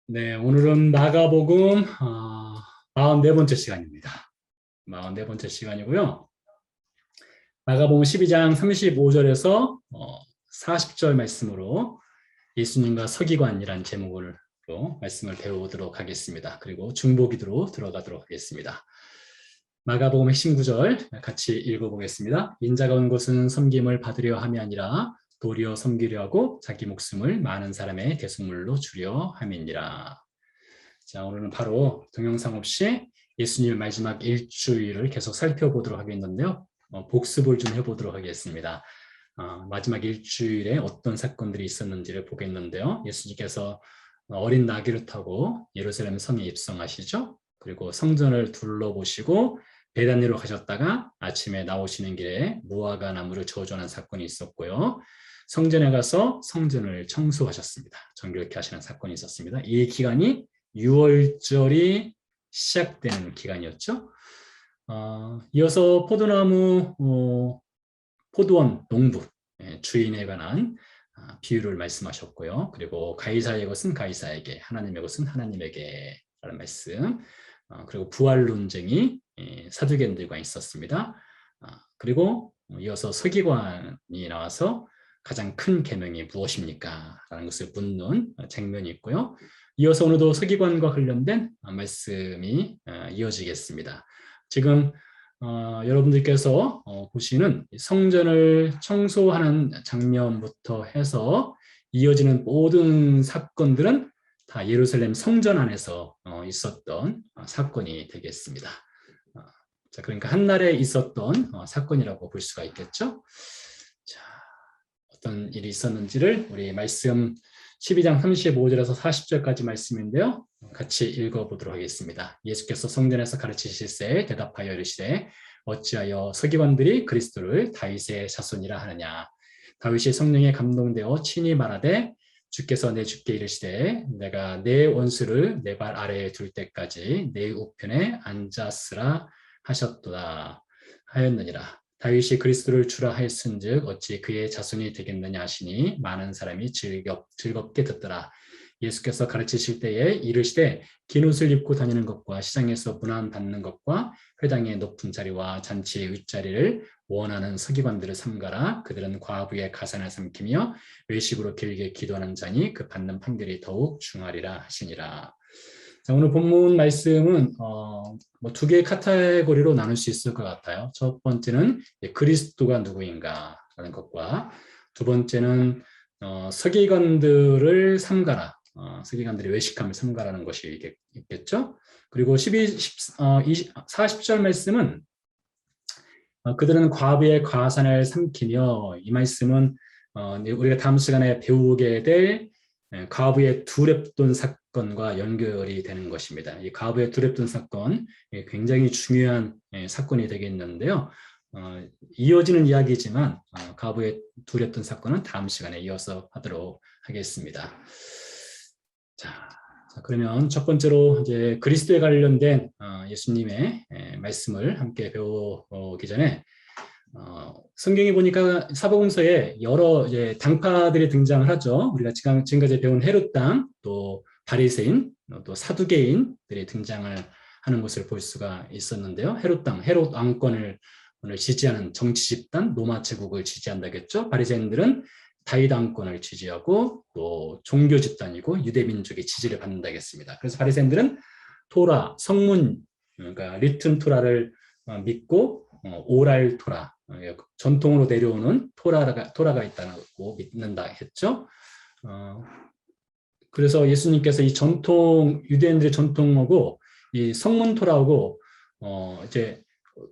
네, 오늘은 마가복음 44번째 시간입니다. 44번째 시간이고요. 마가복음 12장 35절에서 40절 말씀으로 예수님과 서기관이란 제목으로 말씀을 배우도록 하겠습니다. 그리고 중보기도로 들어가도록 하겠습니다. 마가복음 핵심 구절 같이 읽어보겠습니다. 인자가 온 것은 섬김을 받으려 함이 아니라 도리어 섬기려 하고 자기 목숨을 많은 사람의 대속물로 주려 함이니라. 자, 오늘은 바로 동영상 없이 예수님의 마지막 일주일을 계속 살펴보도록 하겠는데요. 복습을 좀 해보도록 하겠습니다. 마지막 일주일에 어떤 사건들이 있었는지를 보겠는데요. 예수님께서 어린 나귀를 타고 예루살렘 성에 입성하시죠. 그리고 성전을 둘러보시고 베다니로 가셨다가 아침에 나오시는 길에 무화과 나무를 저주하는 사건이 있었고요. 성전에 가서 성전을 청소하셨습니다. 정결케 하시는 사건이 있었습니다. 이 기간이 6월절이 시작되는 기간이었죠. 이어서 포도나무, 포도원 농부 주인에 관한 비유를 말씀하셨고요. 그리고 가이사의 것은 가이사에게, 하나님의 것은 하나님에게 라는 말씀. 그리고 부활 논쟁이 사두개인들과 있었습니다. 그리고 이어서 서기관이 나와서 가장 큰 계명이 무엇입니까? 라는 것을 묻는 장면이 있고요. 이어서 오늘도 서기관과 관련된 말씀이 이어지겠습니다. 지금 여러분들께서 보시는 성전을 청소하는 장면부터 해서 이어지는 모든 사건들은 다 예루살렘 성전 안에서 있었던 사건이 되겠습니다. 자, 그러니까 한날에 있었던 사건이라고 볼 수가 있겠죠. 자, 어떤 일이 있었는지를 우리 말씀 12장 35절에서 40절까지 말씀인데요. 같이 읽어보도록 하겠습니다. 예수께서 성전에서 가르치실새 대답하여 이르시되 어찌하여 서기관들이 그리스도를 다윗의 자손이라 하느냐. 다윗이 성령에 감동되어 친히 말하되 주께서 내 주께 이르시되 내가 내 원수를 내 발 아래에 둘 때까지 내 우편에 앉았으라 하셨도다 하였느니라. 다윗이 그리스도를 주라 하였은즉 어찌 그의 자손이 되겠느냐 하시니 많은 사람이 즐겁게 듣더라. 예수께서 가르치실 때에 이르시되 긴 옷을 입고 다니는 것과 시장에서 문안 받는 것과 회당의 높은 자리와 잔치의 윗자리를 원하는 서기관들을 삼가라. 그들은 과부의 가산을 삼키며 외식으로 길게 기도하는 자니 그 받는 판결이 더욱 중하리라 하시니라. 자, 오늘 본문 말씀은 두 개의 카테고리로 나눌 수 있을 것 같아요. 첫 번째는 그리스도가 누구인가라는 것과 두 번째는 서기관들을 삼가라. 서기관들이 외식함을 삼가라는 것이 있겠죠. 그리고 40절 말씀은 그들은 과부의 과산을 삼키며, 이 말씀은 우리가 다음 시간에 배우게 될 과부의 두렙돈 사건과 연결이 되는 것입니다. 이 과부의 두렙돈 사건 굉장히 중요한 사건이 되겠는데요. 이어지는 이야기지만 과부의 두렙돈 사건은 다음 시간에 이어서 하도록 하겠습니다. 자, 그러면 첫 번째로 이제 그리스도에 관련된 예수님의 말씀을 함께 배우기 전에 성경에 보니까 사복음서에 여러 이제 당파들이 등장을 하죠. 우리가 지금까지 배운 헤롯당, 또 바리새인, 또 사두개인들이 등장을 하는 것을 볼 수가 있었는데요. 헤롯당, 헤롯 왕권을 지지하는 정치 집단, 로마 제국을 지지한다겠죠. 바리새인들은 다윗 왕권을 지지하고 또 종교 집단이고 유대 민족의 지지를 받는다겠습니다. 그래서 바리새인들은 토라, 성문, 그러니까 리튼 토라를 믿고 오랄 토라, 전통으로 내려오는 토라가 있다고 믿는다 했죠. 그래서 예수님께서 이 전통, 유대인들의 전통하고 이 성문 토라하고 이제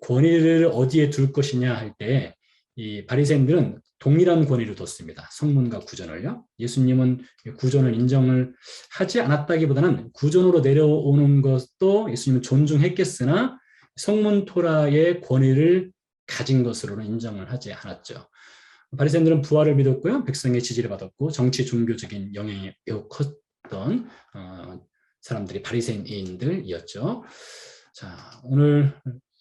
권위를 어디에 둘 것이냐 할 때 이 바리새인들은 동일한 권위를 뒀습니다. 성문과 구전을요. 예수님은 구전을 인정을 하지 않았다기보다는 구전으로 내려오는 것도 예수님은 존중했겠으나 성문 토라의 권위를 가진 것으로는 인정을 하지 않았죠. 바리새인들은 부활을 믿었고요. 백성의 지지를 받았고 정치 종교적인 영향이 매우 컸던 사람들이 바리새인들이었죠. 자, 오늘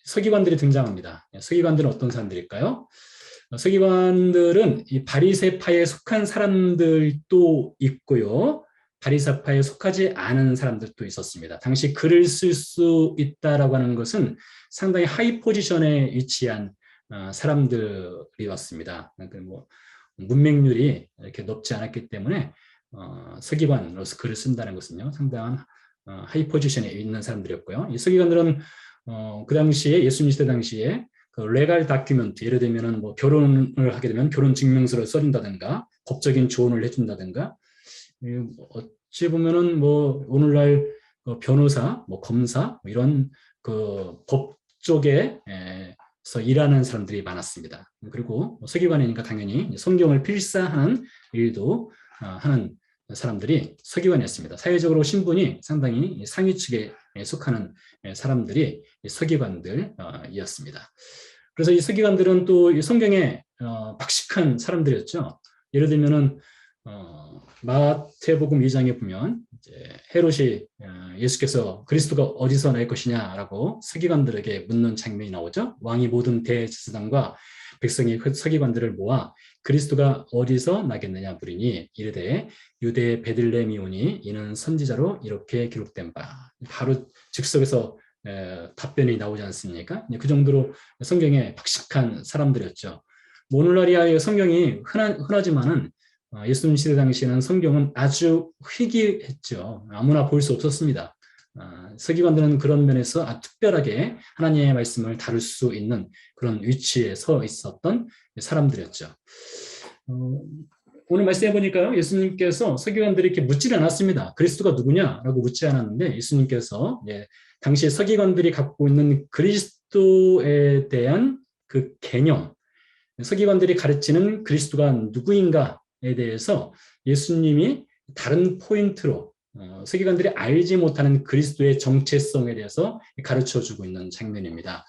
서기관들이 등장합니다. 서기관들은 어떤 사람들일까요? 서기관들은 이 바리새파에 속한 사람들도 있고요. 바리새파에 속하지 않은 사람들도 있었습니다. 당시 글을 쓸 수 있다라고 하는 것은 상당히 하이 포지션에 위치한 사람들이었습니다. 뭐 문맹률이 이렇게 높지 않았기 때문에 서기관으로서 글을 쓴다는 것은요, 상당한 하이 포지션에 있는 사람들이었고요. 이 서기관들은 그 당시에 예수님 시대 당시에 그 레갈 다큐멘트, 예를 들면은 뭐 결혼을 하게 되면 결혼 증명서를 써준다든가 법적인 조언을 해준다든가, 어찌 보면은 뭐 오늘날 변호사, 뭐 검사 이런 그 법 쪽에서 일하는 사람들이 많았습니다. 그리고 서기관이니까 당연히 성경을 필사하는 일도 하는 사람들이 서기관이었습니다. 사회적으로 신분이 상당히 상위 측에 속하는 사람들이 서기관들이었습니다. 그래서 이 서기관들은 또 성경에 박식한 사람들이었죠. 예를 들면은 마태복음 2장에 보면 이제 헤롯이 예수께서 그리스도가 어디서 날 것이냐라고 서기관들에게 묻는 장면이 나오죠. 왕이 모든 대제사장과 백성이 서기관들을 모아 그리스도가 어디서 나겠느냐 물으니 이르되 유대 베들레헴이오니 이는 선지자로 이렇게 기록된 바. 바로 즉석에서 답변이 나오지 않습니까? 그 정도로 성경에 박식한 사람들이었죠. 오늘날이야 성경이 흔하지만은 예수님 시대 당시에는 성경은 아주 희귀했죠. 아무나 볼 수 없었습니다. 서기관들은 그런 면에서 특별하게 하나님의 말씀을 다룰 수 있는 그런 위치에 서 있었던 사람들이었죠. 오늘 말씀해 보니까요, 예수님께서 서기관들이 이렇게 묻지는 않았습니다. 그리스도가 누구냐라고 묻지 않았는데, 예수님께서 당시 서기관들이 갖고 있는 그리스도에 대한 그 개념, 서기관들이 가르치는 그리스도가 누구인가에 대해서 예수님이 다른 포인트로 서기관들이 알지 못하는 그리스도의 정체성에 대해서 가르쳐주고 있는 장면입니다.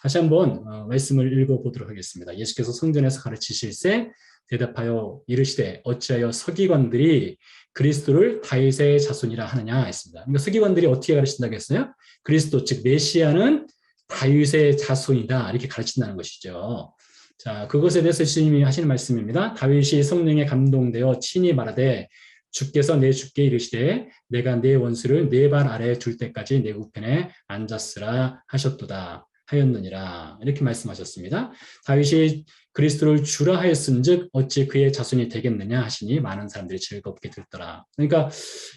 다시 한번 말씀을 읽어보도록 하겠습니다. 예수께서 성전에서 가르치실세 대답하여 이르시되 어찌하여 서기관들이 그리스도를 다윗의 자손이라 하느냐 했습니다. 그러니까 서기관들이 어떻게 가르친다고 했어요? 그리스도 즉 메시아는 다윗의 자손이다 이렇게 가르친다는 것이죠. 자, 그것에 대해서 예수님이 하시는 말씀입니다. 다윗이 성령에 감동되어 친히 말하되 주께서 내 주께 이르시되 내가 내 원수를 네 발 아래에 둘 때까지 내 우편에 앉았으라 하셨도다 하였느니라 이렇게 말씀하셨습니다. 다윗이 그리스도를 주라 하였은즉 어찌 그의 자손이 되겠느냐 하시니 많은 사람들이 즐겁게 듣더라. 그러니까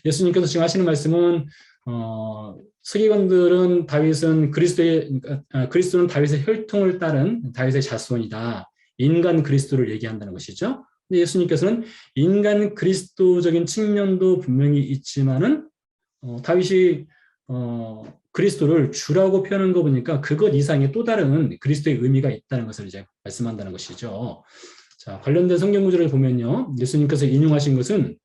예수님께서 지금 하시는 말씀은 서기관들은 그리스도는 다윗의 혈통을 따른 다윗의 자손이다. 인간 그리스도를 얘기한다는 것이죠. 근데 예수님께서는 인간 그리스도적인 측면도 분명히 있지만은 다윗이 그리스도를 주라고 표현한 거 보니까 그것 이상의 또 다른 그리스도의 의미가 있다는 것을 이제 말씀한다는 것이죠. 자, 관련된 성경 구절을 보면요, 예수님께서 인용하신 것은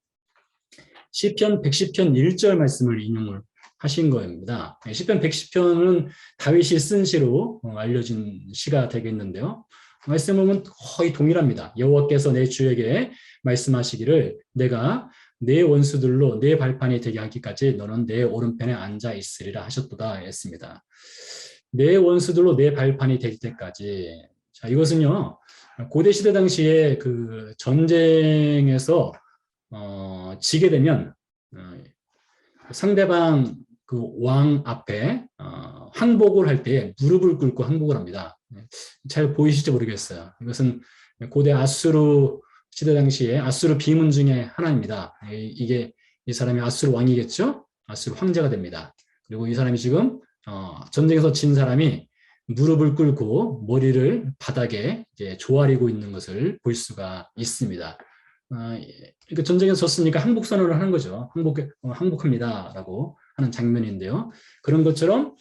시편 110편 1절 말씀을 인용을 하신 겁니다. 시편 110편은 다윗이 쓴 시로 알려진 시가 되겠는데요. 말씀을 보면 거의 동일합니다. 여호와께서 내 주에게 말씀하시기를 내가 내 원수들로 내 발판이 되게 하기까지 너는 내 오른편에 앉아 있으리라 하셨도다 했습니다. 내 원수들로 내 발판이 될 때까지. 자, 이것은요, 고대 시대 당시에 그 전쟁에서 지게 되면 상대방 그 왕 앞에 항복을 할 때 무릎을 꿇고 항복을 합니다. 잘 보이실지 모르겠어요. 이것은 고대 아수르 시대 당시에 아수르 비문 중에 하나입니다. 이게 이 사람이 아수르 왕이겠죠? 아수르 황제가 됩니다. 그리고 이 사람이 지금 전쟁에서 진 사람이 무릎을 꿇고 머리를 바닥에 이제 조아리고 있는 것을 볼 수가 있습니다. 그러니까 전쟁에서 졌으니까 항복 선언을 하는 거죠. 항복합니다라고 하는 장면인데요. 그런 것처럼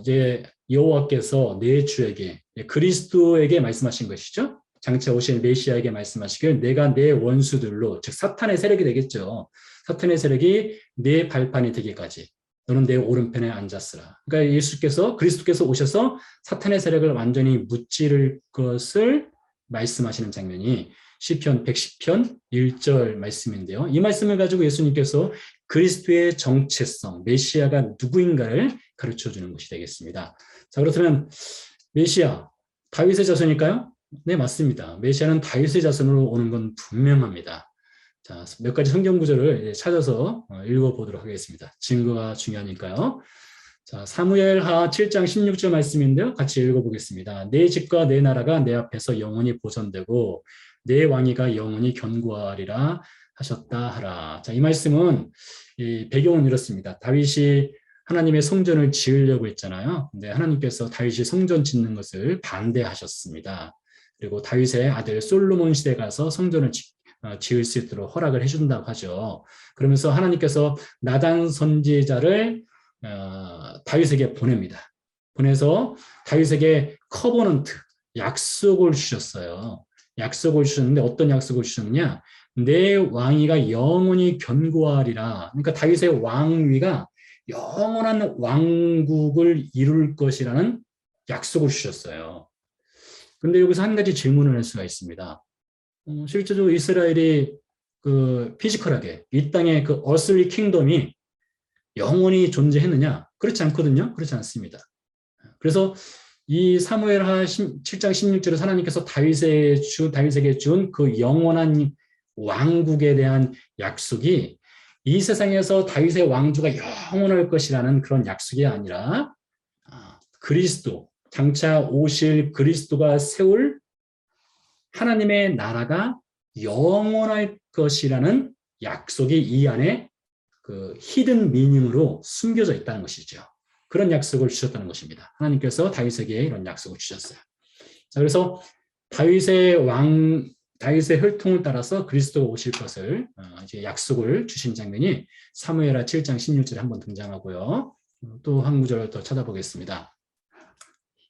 이제 여호와께서 내 주에게 그리스도에게 말씀하신 것이죠. 장차 오실 메시아에게 말씀하시길 내가 내 원수들로 즉 사탄의 세력이 되겠죠. 사탄의 세력이 내 발판이 되기까지 너는 내 오른편에 앉았으라. 그러니까 예수께서 그리스도께서 오셔서 사탄의 세력을 완전히 무찌를 것을 말씀하시는 장면이 시편 110편 1절 말씀인데요. 이 말씀을 가지고 예수님께서 그리스도의 정체성, 메시아가 누구인가를 가르쳐주는 것이 되겠습니다. 자, 그렇다면 메시아, 다윗의 자손일까요? 네, 맞습니다. 메시아는 다윗의 자손으로 오는 건 분명합니다. 자, 몇 가지 성경 구절을 찾아서 읽어보도록 하겠습니다. 증거가 중요하니까요. 자, 사무엘하 7장 16절 말씀인데요. 같이 읽어보겠습니다. 내 집과 내 나라가 내 앞에서 영원히 보존되고 내 왕위가 영원히 견고하리라 하셨다 하라. 자, 이 말씀은 이 배경은 이렇습니다. 다윗이 하나님의 성전을 지으려고 했잖아요. 근데 하나님께서 다윗이 성전 짓는 것을 반대하셨습니다. 그리고 다윗의 아들 솔로몬 시대 가서 성전을 지을 수 있도록 허락을 해준다고 하죠. 그러면서 하나님께서 나단 선지자를 다윗에게 보냅니다. 보내서 다윗에게 커버넌트, 약속을 주셨어요. 약속을 주셨는데 어떤 약속을 주셨느냐? 내 왕위가 영원히 견고하리라. 그러니까 다윗의 왕위가 영원한 왕국을 이룰 것이라는 약속을 주셨어요. 그런데 여기서 한 가지 질문을 할 수가 있습니다. 실제로 이스라엘이 그 피지컬하게 이 땅의 그 어슬리 킹덤이 영원히 존재했느냐? 그렇지 않거든요. 그렇지 않습니다. 그래서 이 사무엘하 7장 16절에 하나님께서 다윗에게 준 그 영원한 왕국에 대한 약속이 이 세상에서 다윗의 왕조가 영원할 것이라는 그런 약속이 아니라 그리스도, 장차 오실 그리스도가 세울 하나님의 나라가 영원할 것이라는 약속이 이 안에 그 히든 미닝으로 숨겨져 있다는 것이죠. 그런 약속을 주셨다는 것입니다. 하나님께서 다윗에게 이런 약속을 주셨어요. 자, 그래서 다윗의 혈통을 따라서 그리스도가 오실 것을 이제 약속을 주신 장면이 사무엘하 7장 16절에 한번 등장하고요. 또 한 구절을 더 찾아보겠습니다.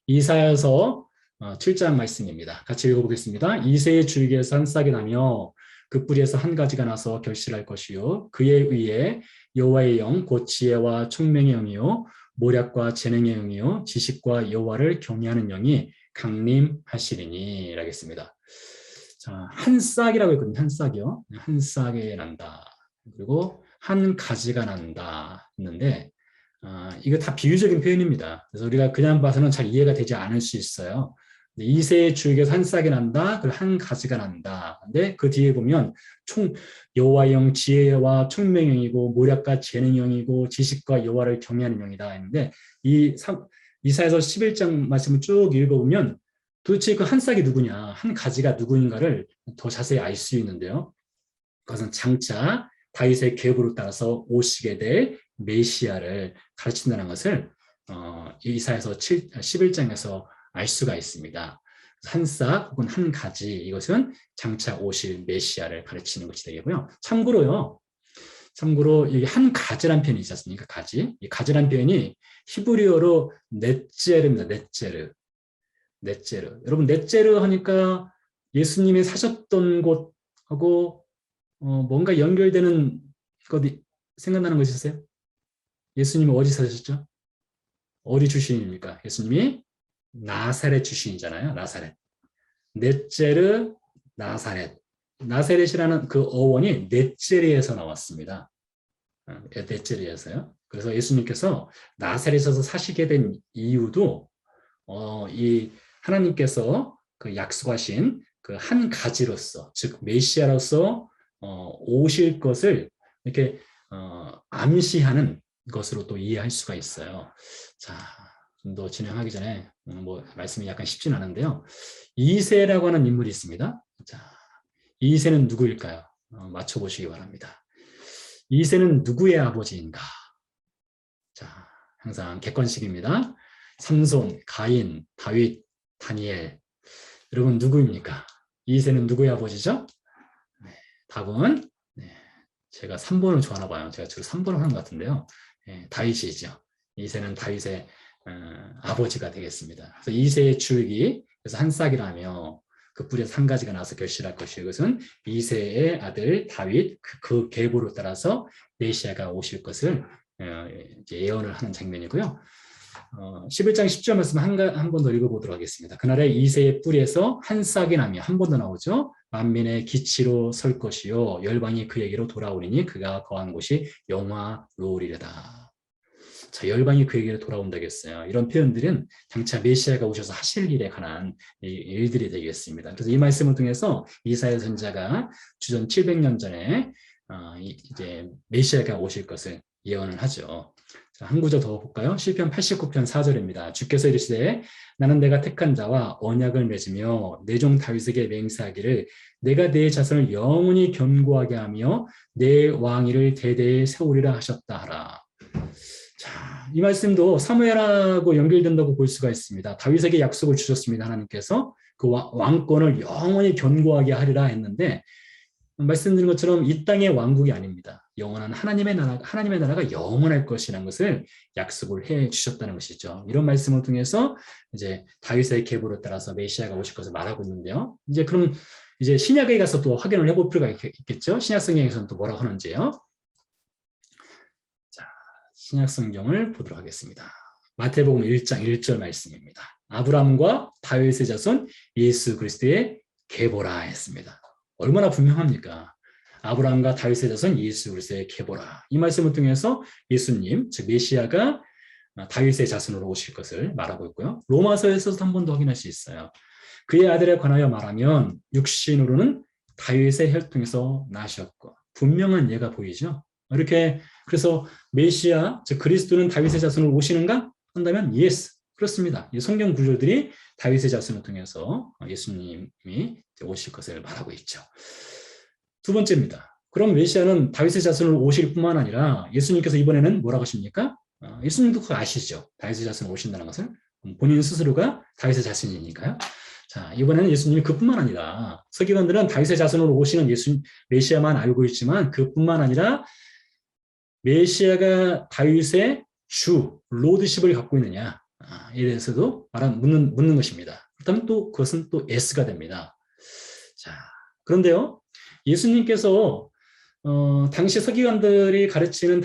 이사야서 7장 말씀입니다. 같이 읽어보겠습니다. 이새의 줄기에서 한 싹이 나며 그 뿌리에서 한 가지가 나서 결실할 것이요 그에 의해 여호와의 영 곧 지혜와 총명의 영이요 모략과 재능의 영이요 지식과 여호와를 경외하는 영이 강림하시리니 라겠습니다. 자, 한 싹이라고 했거든요. 한 싹이요. 한 싹에 난다. 그리고 한 가지가 난다 했는데 이거 다 비유적인 표현입니다. 그래서 우리가 그냥 봐서는 잘 이해가 되지 않을 수 있어요. 이새의 줄기에서 한 싹이 난다. 그리고 한 가지가 난다. 근데 그 뒤에 보면 여호와의 영, 지혜와 총명의 영이고 모략과 재능의 영이고 지식과 여호와를 경외하는 영이다 했는데 이사야서 11장 말씀을 쭉 읽어보면 도대체 그 한 싹이 누구냐, 한 가지가 누구인가를 더 자세히 알 수 있는데요. 그것은 장차 다윗의 계보를 따라서 오시게 될 메시아를 가르친다는 것을 이사야서 11장에서 알 수가 있습니다. 한 싹 혹은 한 가지, 이것은 장차 오실 메시아를 가르치는 것이 되겠고요. 참고로 이 한 가지란 표현이 있지 않습니까? 가지. 이 가지란 표현이 히브리어로 넷제르입니다. 넷제르. 여러분 넷제르 하니까 예수님이 사셨던 곳하고 뭔가 연결되는 것 생각나는 거 있으세요? 예수님이 어디 사셨죠? 어디 출신입니까? 예수님이 나사렛 출신이잖아요. 나사렛. 넷제르 나사렛. 나사렛이라는 그 어원이 넷제르에서 나왔습니다. 넷제르에서요. 그래서 예수님께서 나사렛에서 사시게 된 이유도 이 하나님께서 그 약속하신 그 한 가지로서, 즉 메시아로서 오실 것을 이렇게 암시하는 것으로 또 이해할 수가 있어요. 자, 좀 더 진행하기 전에 뭐 말씀이 약간 쉽진 않은데요. 이새라고 하는 인물이 있습니다. 자, 이새는 누구일까요? 맞춰보시기 바랍니다. 이새는 누구의 아버지인가? 자, 항상 객관식입니다. 삼손, 가인, 다윗, 다니엘. 여러분 누구입니까? 이새는 누구의 아버지죠? 네, 답은 제가 3번을 좋아하나 봐요. 제가 주로 3번을 하는 것 같은데요. 다윗이죠. 이새는 다윗의 아버지가 되겠습니다. 그래서 이새의 줄기, 그래서 한 싹이라며 그 뿌리에서 한 가지가 나서 결실할 것이요. 이것은 이새의 아들 다윗 그 계보를 따라서 메시아가 오실 것을 예언을 하는 장면이고요. 11장 10절 말씀 한 번 더 읽어보도록 하겠습니다. 그날에 이새의 뿌리에서 한 싹이 나며, 한 번 더 나오죠. 만민의 기치로 설 것이요 열방이 그에게로 돌아오리니 그가 거한 곳이 영화로우리로다. 저 열방이 그에게로 돌아온다겠어요. 이런 표현들은 장차 메시아가 오셔서 하실 일에 관한 일들이 되겠습니다. 그래서 이 말씀을 통해서 이사야 선지자가 주전 700년 전에 이제 메시아가 오실 것을 예언을 하죠. 자, 한 구절 더 볼까요? 시편 89편 4절입니다. 주께서 이르시되 나는 내가 택한 자와 언약을 맺으며 내 종 다윗에게 맹세하기를 내가 내 자손을 영원히 견고하게 하며 내 왕위를 대대에 세우리라 하셨다 하라. 자, 이 말씀도 사무엘하고 연결된다고 볼 수가 있습니다. 다윗에게 약속을 주셨습니다. 하나님께서 그 왕권을 영원히 견고하게 하리라 했는데 말씀드린 것처럼 이 땅의 왕국이 아닙니다. 영원한 하나님의 나라가 영원할 것이라는 것을 약속을 해 주셨다는 것이죠. 이런 말씀을 통해서 이제 다윗의 계보를 따라서 메시아가 오실 것을 말하고 있는데요. 이제 그럼 이제 신약에 가서 또 확인을 해볼 필요가 있겠죠. 신약 성경에서는 또 뭐라고 하는지요. 자, 신약 성경을 보도록 하겠습니다. 마태복음 1장 1절 말씀입니다. 아브라함과 다윗의 자손 예수 그리스도의 계보라 했습니다. 얼마나 분명합니까? 아브라함과 다윗의 자손 예수 그리스도의 계보라. 이 말씀을 통해서 예수님, 즉 메시아가 다윗의 자손으로 오실 것을 말하고 있고요. 로마서에서도 한 번 더 확인할 수 있어요. 그의 아들에 관하여 말하면 육신으로는 다윗의 혈통에서 나셨고 분명한 예가 보이죠. 이렇게 그래서 메시아, 즉 그리스도는 다윗의 자손으로 오시는가 한다면 yes, 그렇습니다. 이 성경 구절들이 다윗의 자손을 통해서 예수님이 오실 것을 말하고 있죠. 두 번째입니다. 그럼 메시아는 다윗의 자손으로 오실 뿐만 아니라 예수님께서 이번에는 뭐라고 하십니까? 예수님도 그거 아시죠? 다윗의 자손으로 오신다는 것을. 본인 스스로가 다윗의 자손이니까요. 자, 이번에는 예수님이 그뿐만 아니라 서기관들은 다윗의 자손으로 오시는 메시아만 알고 있지만 그뿐만 아니라 메시아가 다윗의 주, 로드십을 갖고 있느냐 에 대해서도 묻는 것입니다. 그렇다면 또 그것은 또 S가 됩니다. 자, 그런데요, 예수님께서 당시 서기관들이 가르치는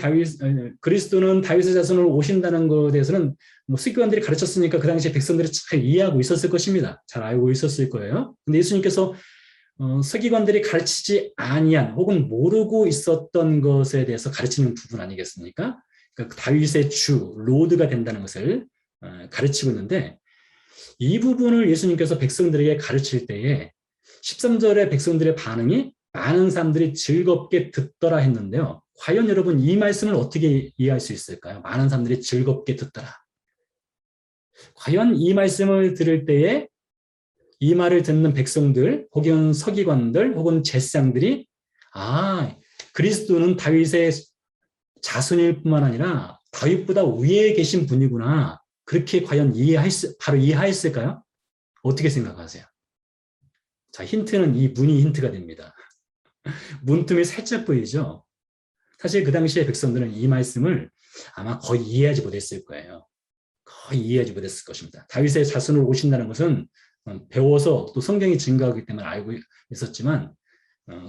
그리스도는 다윗의 자손으로 오신다는 것에 대해서는 서기관들이 가르쳤으니까 그 당시에 백성들이 잘 이해하고 있었을 것입니다. 잘 알고 있었을 거예요. 근데 예수님께서 서기관들이 가르치지 아니한 혹은 모르고 있었던 것에 대해서 가르치는 부분 아니겠습니까? 그러니까 다윗의 주, 로드가 된다는 것을 가르치고 있는데 이 부분을 예수님께서 백성들에게 가르칠 때에 13절의 백성들의 반응이 많은 사람들이 즐겁게 듣더라 했는데요. 과연 여러분 이 말씀을 어떻게 이해할 수 있을까요? 많은 사람들이 즐겁게 듣더라. 과연 이 말씀을 들을 때에 이 말을 듣는 백성들 혹은 서기관들 혹은 제사장들이 그리스도는 다윗의 자손일 뿐만 아니라 다윗보다 위에 계신 분이구나. 그렇게 과연 바로 이해했을까요? 어떻게 생각하세요? 자, 힌트는 이 문이 힌트가 됩니다. 문틈이 살짝 보이죠? 사실 그 당시에 백성들은 이 말씀을 아마 거의 이해하지 못했을 거예요. 거의 이해하지 못했을 것입니다. 다윗의 자손으로 오신다는 것은 배워서 또 성경이 증거하기 때문에 알고 있었지만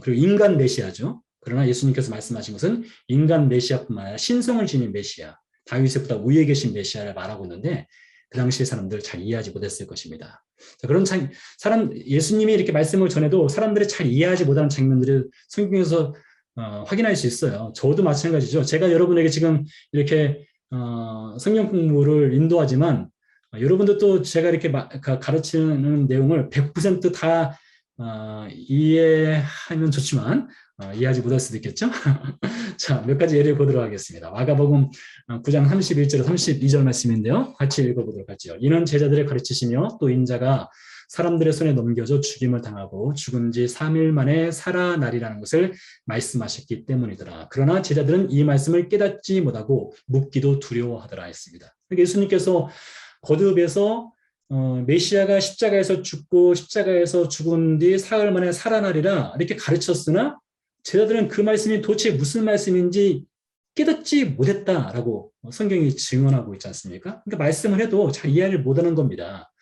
그리고 인간 메시아죠. 그러나 예수님께서 말씀하신 것은 인간 메시아뿐만 아니라 신성을 지닌 메시아, 다윗보다 위에 계신 메시아를 말하고 있는데 그 당시의 사람들 잘 이해하지 못했을 것입니다. 자, 그런 예수님이 이렇게 말씀을 전해도 사람들이 잘 이해하지 못하는 장면들을 성경에서 확인할 수 있어요. 저도 마찬가지죠. 제가 여러분에게 지금 이렇게 성경 공부를 인도하지만 여러분도 또 제가 이렇게 가르치는 내용을 100% 다 이해하면 좋지만 이해하지 못할 수도 있겠죠. 자, 몇 가지 예를 보도록 하겠습니다. 마가복음 9장 31절 32절 말씀인데요. 같이 읽어보도록 하죠. 이는 제자들을 가르치시며 또 인자가 사람들의 손에 넘겨져 죽임을 당하고 죽은 지 3일 만에 살아나리라는 것을 말씀하셨기 때문이더라. 그러나 제자들은 이 말씀을 깨닫지 못하고 묻기도 두려워하더라 했습니다. 예수님께서 거듭에서 메시아가 십자가에서 죽고 십자가에서 죽은 뒤 사흘 만에 살아나리라 이렇게 가르쳤으나 제자들은 그 말씀이 도대체 무슨 말씀인지 깨닫지 못했다라고 성경이 증언하고 있지 않습니까? 그러니까 말씀을 해도 잘 이해를 못하는 겁니다.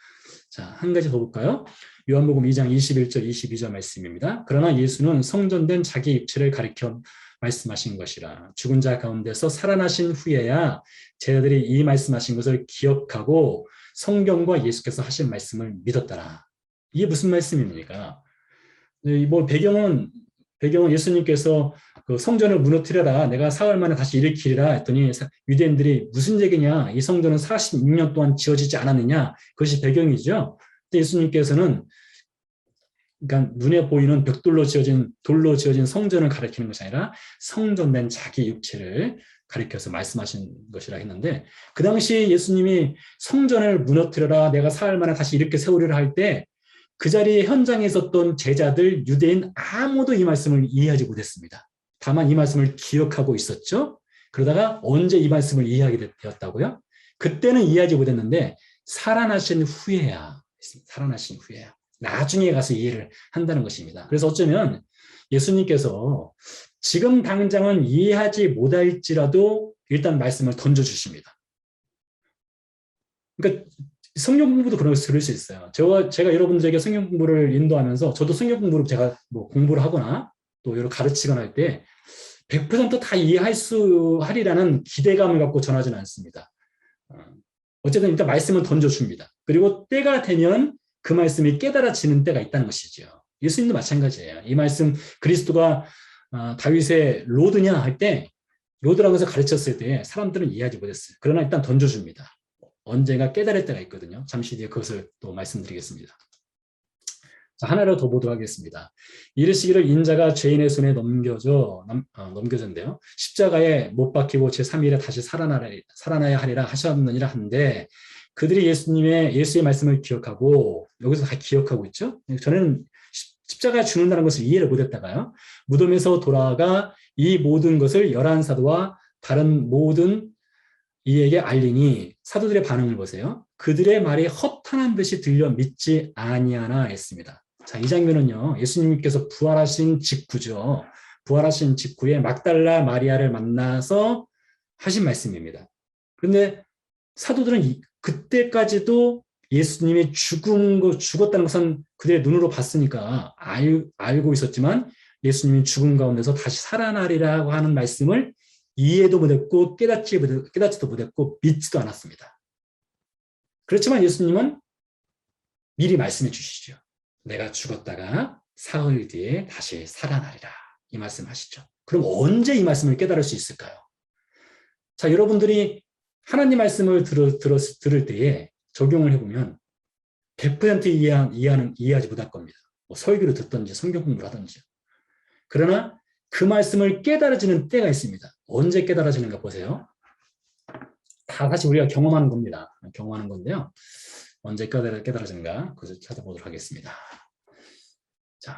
자, 한 가지 더 볼까요? 요한복음 2장 21절 22절 말씀입니다. 그러나 예수는 성전된 자기 입체를 가리켜 말씀하신 것이라. 죽은 자 가운데서 살아나신 후에야 제자들이 이 말씀하신 것을 기억하고 성경과 예수께서 하신 말씀을 믿었더라. 이게 무슨 말씀입니까? 뭐 배경은 예수님께서 그 성전을 무너뜨려라. 내가 사흘 만에 다시 일으키리라 했더니 유대인들이 무슨 얘기냐. 이 성전은 46년 동안 지어지지 않았느냐. 그것이 배경이죠. 예수님께서는 그러니까 눈에 보이는 돌로 지어진 성전을 가리키는 것이 아니라 성전된 자기 육체를 가리켜서 말씀하신 것이라 했는데 그 당시 예수님이 성전을 무너뜨려라 내가 사흘 만에 다시 이렇게 세우리라 할 때 그 자리에 현장에 있었던 제자들 유대인 아무도 이 말씀을 이해하지 못했습니다. 다만 이 말씀을 기억하고 있었죠. 그러다가 언제 이 말씀을 이해하게 되었다고요? 그때는 이해하지 못했는데 살아나신 후에야 나중에 가서 이해를 한다는 것입니다. 그래서 어쩌면 예수님께서 지금 당장은 이해하지 못할지라도 일단 말씀을 던져주십니다. 그러니까 성경 공부도 그럴 수 있어요. 제가 여러분들에게 성경 공부를 인도하면서 저도 성경 공부를 제가 뭐 공부를 하거나 또 여러 가르치거나 할 때 100% 다 이해할 수 하리라는 기대감을 갖고 전하지는 않습니다. 어쨌든 일단 말씀을 던져줍니다. 그리고 때가 되면 그 말씀이 깨달아지는 때가 있다는 것이죠. 예수님도 마찬가지예요. 이 말씀 그리스도가 다윗의 로드냐 할 때 로드라고 해서 가르쳤을 때 사람들은 이해하지 못했어요. 그러나 일단 던져줍니다. 언젠가 깨달을 때가 있거든요. 잠시 뒤에 그것을 또 말씀드리겠습니다. 자, 하나를 더 보도록 하겠습니다. 이르시기를 인자가 죄인의 손에 넘겨졌는데요. 십자가에 못 박히고 제3일에 다시 살아나야 하리라 하셨느니라 하는데 그들이 예수의 말씀을 기억하고 여기서 다 기억하고 있죠. 저는 십자가에 죽는다는 것을 이해를 못했다가요. 무덤에서 돌아가 이 모든 것을 11사도와 다른 모든 이에게 알리니 사도들의 반응을 보세요. 그들의 말이 허탄한 듯이 들려 믿지 아니하나 했습니다. 자, 이 장면은요. 예수님께서 부활하신 직후죠. 부활하신 직후에 막달라 마리아를 만나서 하신 말씀입니다. 그런데 사도들은 그때까지도 예수님이 죽었다는 것은 그들의 눈으로 봤으니까 알고 있었지만 예수님이 죽은 가운데서 다시 살아나리라고 하는 말씀을 이해도 못했고 깨닫지도 못했고 믿지도 않았습니다. 그렇지만 예수님은 미리 말씀해 주시죠. 내가 죽었다가 사흘 뒤에 다시 살아나리라. 이 말씀하시죠. 그럼 언제 이 말씀을 깨달을 수 있을까요? 자, 여러분들이 하나님 말씀을 들을 때에 적용을 해보면 100% 이해하지 못할 겁니다. 뭐 설교를 듣든지 성경 공부를 하든지. 그러나 그 말씀을 깨달아지는 때가 있습니다. 언제 깨달아지는가 보세요. 다 사실 우리가 경험하는 겁니다. 경험하는 건데요. 언제 깨달아지는가 그것을 찾아보도록 하겠습니다. 자,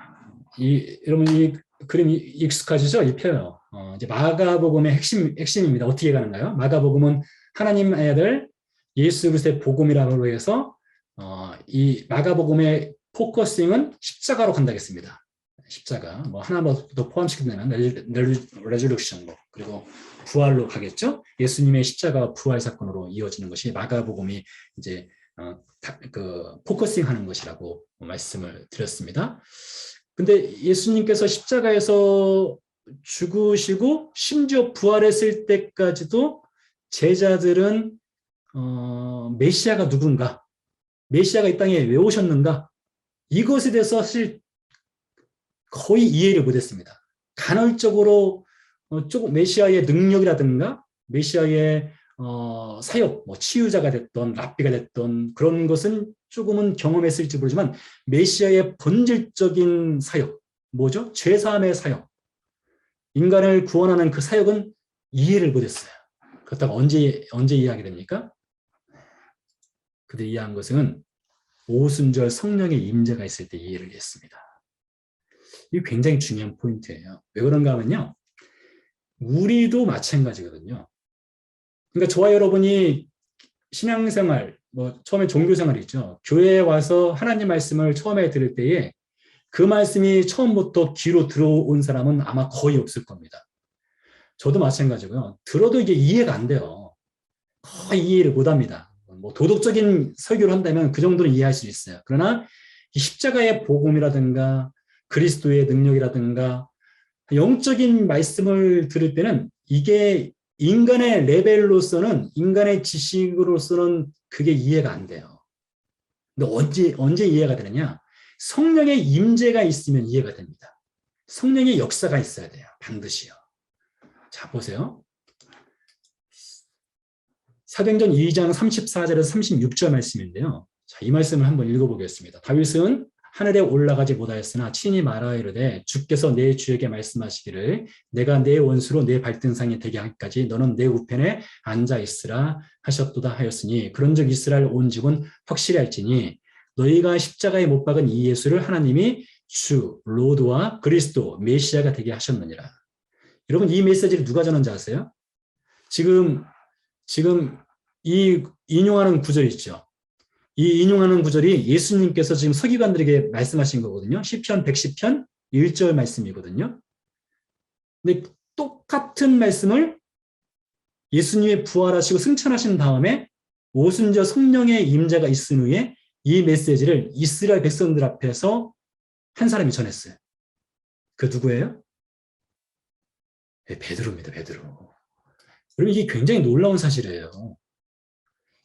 여러분 이 그림 익숙하시죠? 이 표요. 이제 마가복음의 핵심입니다. 어떻게 가는가요? 마가복음은 하나님의 아들 예수 그리스도의 복음이라고 해서 이 마가복음의 포커싱은 십자가로 간다겠습니다. 십자가 뭐 하나 더 포함시키면 레저렉션 그리고 부활로 가겠죠. 예수님의 십자가 부활 사건으로 이어지는 것이 마가복음이 이제 그 포커싱하는 것이라고 말씀을 드렸습니다. 근데 예수님께서 십자가에서 죽으시고 심지어 부활했을 때까지도 제자들은 메시아가 누군가, 메시아가 이 땅에 왜 오셨는가 이것에 대해서 사실 거의 이해를 못했습니다. 간헐적으로 조금 메시아의 능력이라든가 메시아의 사역, 뭐 치유자가 됐던 랍비가 됐던 그런 것은 조금은 경험했을지 모르지만 메시아의 본질적인 사역, 뭐죠? 죄사함의 사역, 인간을 구원하는 그 사역은 이해를 못했어요. 그렇다고 언제 이해하게 됩니까? 그들이 이해한 것은 오순절 성령의 임재가 있을 때 이해를 했습니다. 이게 굉장히 중요한 포인트예요. 왜 그런가 하면요. 우리도 마찬가지거든요. 그러니까 저와 여러분이 신앙생활, 뭐 처음에 종교생활이 있죠. 교회에 와서 하나님 말씀을 처음에 들을 때에 그 말씀이 처음부터 귀로 들어온 사람은 아마 거의 없을 겁니다. 저도 마찬가지고요. 들어도 이게 이해가 안 돼요. 거의 이해를 못 합니다. 뭐 도덕적인 설교를 한다면 그 정도는 이해할 수 있어요. 그러나 이 십자가의 복음이라든가 그리스도의 능력이라든가 영적인 말씀을 들을 때는 이게 인간의 레벨로서는 인간의 지식으로서는 그게 이해가 안 돼요. 근데 언제 이해가 되느냐? 성령의 임재가 있으면 이해가 됩니다. 성령의 역사가 있어야 돼요. 반드시요. 자, 보세요. 사도행전 2장 34절에서 36절 말씀인데요. 자, 이 말씀을 한번 읽어보겠습니다. 다윗은 하늘에 올라가지 못하였으나 친히 말하여 이르되 주께서 내 주에게 말씀하시기를 내가 내 원수로 내 발등상에 되게 하기까지 너는 내 우편에 앉아 있으라 하셨도다 하였으니 그런즉 이스라엘 온 집은 확실히 할지니 너희가 십자가에 못 박은 이 예수를 하나님이 주 로드와 그리스도 메시아가 되게 하셨느니라. 여러분, 이 메시지를 누가 전한지 아세요? 지금 이 인용하는 구절 있죠. 이 인용하는 구절이 예수님께서 지금 서기관들에게 말씀하신 거거든요. 시편 110편 1절 말씀이거든요. 근데 똑같은 말씀을 예수님의 부활하시고 승천하신 다음에 오순절 성령의 임재가 있은 후에 이 메시지를 이스라엘 백성들 앞에서 한 사람이 전했어요. 그 누구예요? 네, 베드로입니다. 베드로. 여러분, 이게 굉장히 놀라운 사실이에요.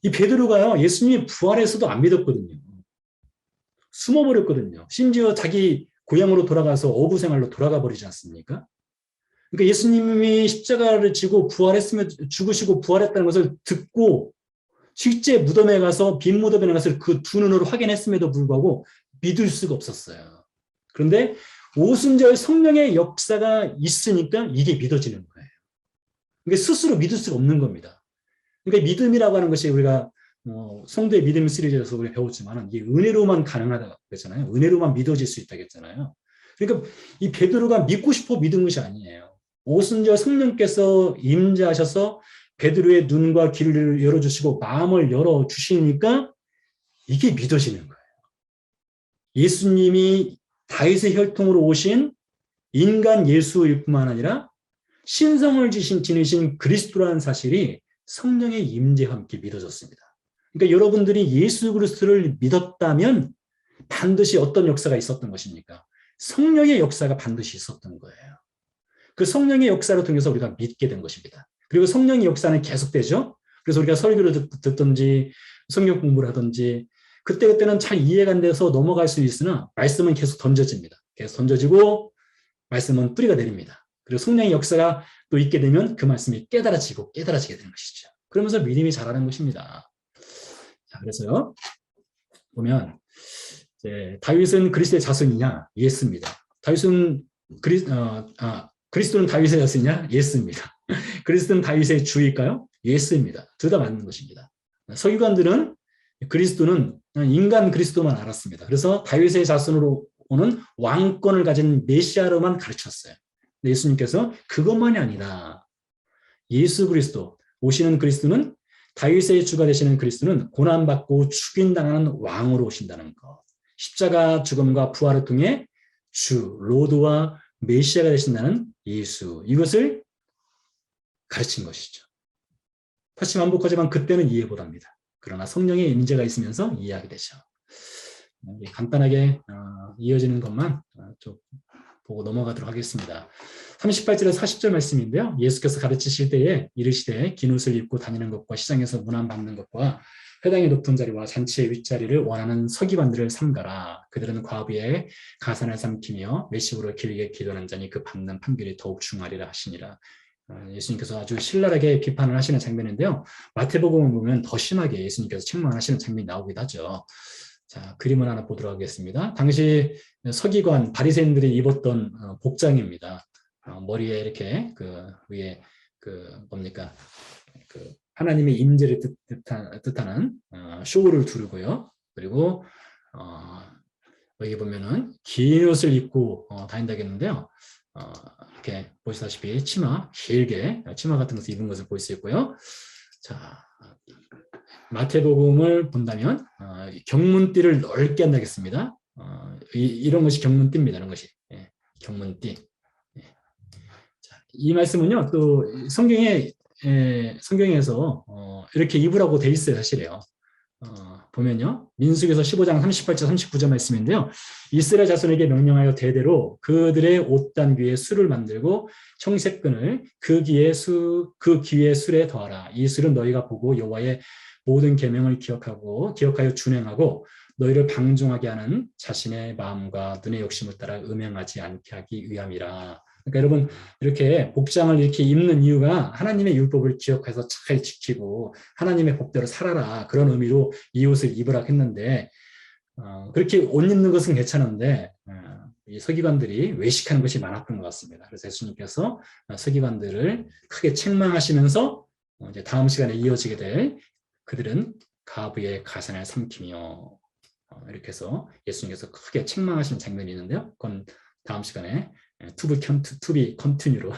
이 베드로가요, 예수님이 부활해서도 안 믿었거든요. 숨어버렸거든요. 심지어 자기 고향으로 돌아가서 어부 생활로 돌아가 버리지 않습니까? 그러니까 예수님이 십자가를 지고 부활했으면 죽으시고 부활했다는 것을 듣고 실제 무덤에 가서 빈 무덤에 가서 그 두 눈으로 확인했음에도 불구하고 믿을 수가 없었어요. 그런데 오순절 성령의 역사가 있으니까 이게 믿어지는 거예요. 그러니까 스스로 믿을 수가 없는 겁니다. 그러니까 믿음이라고 하는 것이 우리가 성도의 믿음 시리즈에서 우리 배웠지만 이게 은혜로만 가능하다고 했잖아요. 은혜로만 믿어질 수 있다고 했잖아요. 그러니까 이 베드로가 믿고 싶어 믿은 것이 아니에요. 오순절 성령께서 임재하셔서 베드로의 눈과 귀를 열어주시고 마음을 열어주시니까 이게 믿어지는 거예요. 예수님이 다윗의 혈통으로 오신 인간 예수일 뿐만 아니라 신성을 지니신 그리스도라는 사실이 성령의 임재와 함께 믿어졌습니다. 그러니까 여러분들이 예수 그리스도를 믿었다면 반드시 어떤 역사가 있었던 것입니까? 성령의 역사가 반드시 있었던 거예요. 그 성령의 역사를 통해서 우리가 믿게 된 것입니다. 그리고 성령의 역사는 계속되죠. 그래서 우리가 설교를 듣든지 성경 공부를 하든지 그때는 잘 이해가 안 돼서 넘어갈 수 있으나 말씀은 계속 던져집니다. 계속 던져지고 말씀은 뿌리가 내립니다. 그리고 성령의 역사가 또 있게 되면 그 말씀이 깨달아지게 되는 것이죠. 그러면서 믿음이 자라는 것입니다. 자, 그래서요, 보면 이제 다윗은 그리스도의 자손이냐? 예스입니다. 그리스도는 다윗의 자손이냐? 예스입니다. 그리스도는 다윗의 주일까요? 예스입니다. 둘 다 맞는 것입니다. 서기관들은 그리스도는 인간 그리스도만 알았습니다. 그래서 다윗의 자손으로 오는 왕권을 가진 메시아로만 가르쳤어요. 예수님께서 그것만이 아니다. 예수 그리스도, 오시는 그리스도는 다윗의 주가 되시는 그리스도는 고난받고 죽임당하는 왕으로 오신다는 것. 십자가 죽음과 부활을 통해 주, 로드와 메시아가 되신다는 예수. 이것을 가르친 것이죠. 다시 반복하지만 그때는 이해 못합니다. 그러나 성령의 임재가 있으면서 이해하게 되죠. 간단하게 이어지는 것만 좀 보고 넘어가도록 하겠습니다. 38절에서 40절 말씀인데요. 예수께서 가르치실 때에 이르시되 긴 옷을 입고 다니는 것과 시장에서 문안받는 것과 회당의 높은 자리와 잔치의 윗자리를 원하는 서기관들을 삼가라. 그들은 과부의 가산을 삼키며 외식으로 길게 기도하는 자니 그 받는 판결이 더욱 중하리라 하시니라. 예수님께서 아주 신랄하게 비판을 하시는 장면인데요. 마태복음을 보면 더 심하게 예수님께서 책망하시는 장면이 나오기도 하죠. 자, 그림을 하나 보도록 하겠습니다. 당시 서기관 바리새인들이 입었던 복장입니다. 머리에 이렇게 그 위에 그 뭡니까 그 하나님의 임재를 뜻하는 쇼를 두르고요. 그리고 여기 보면은 긴 옷을 입고 다닌다겠는데요. 이렇게 보시다시피 치마 길게 치마 같은 것을 입은 것을 볼 수 있고요. 자, 마태복음을 본다면 경문띠를 넓게 한다겠습니다. 이런 것이 경문띠입니다. 이런 것이 경문띠. 자, 이 말씀은요. 또 성경에서 이렇게 입으라고 돼 있어요. 사실이에요. 보면요. 민수기서 15장 38절 39절 말씀인데요. 이스라엘 자손에게 명령하여 대대로 그들의 옷단귀에 술을 만들고 청색끈을 그 귀에 술에 더하라. 이 술은 너희가 보고 여호와의 모든 계명을 기억하여 준행하고 너희를 방종하게 하는 자신의 마음과 눈의 욕심을 따라 음행하지 않게 하기 위함이라. 그러니까 여러분 이렇게 복장을 이렇게 입는 이유가 하나님의 율법을 기억해서 잘 지키고 하나님의 법대로 살아라 그런 의미로 이 옷을 입으라 했는데 그렇게 옷 입는 것은 괜찮은데 이 서기관들이 외식하는 것이 많았던 것 같습니다. 그래서 예수님께서 서기관들을 크게 책망하시면서 이제 다음 시간에 이어지게 될 그들은 가부의 가산을 삼키며 이렇게 해서 예수님께서 크게 책망하시는 장면이 있는데요. 그건 다음 시간에 to be continue로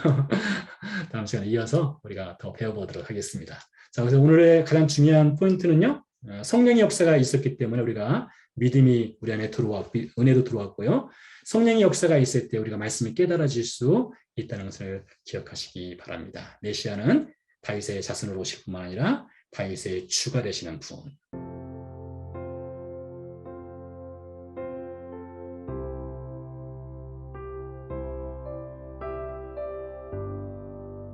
다음 시간에 이어서 우리가 더 배워보도록 하겠습니다. 자, 그래서 오늘의 가장 중요한 포인트는요. 성령의 역사가 있었기 때문에 우리가 믿음이 우리 안에 들어왔고 은혜도 들어왔고요. 성령의 역사가 있을 때 우리가 말씀을 깨달아질 수 있다는 것을 기억하시기 바랍니다. 메시아는 다윗의 자손으로 오실 뿐만 아니라 다윗의 주가 되시는 분.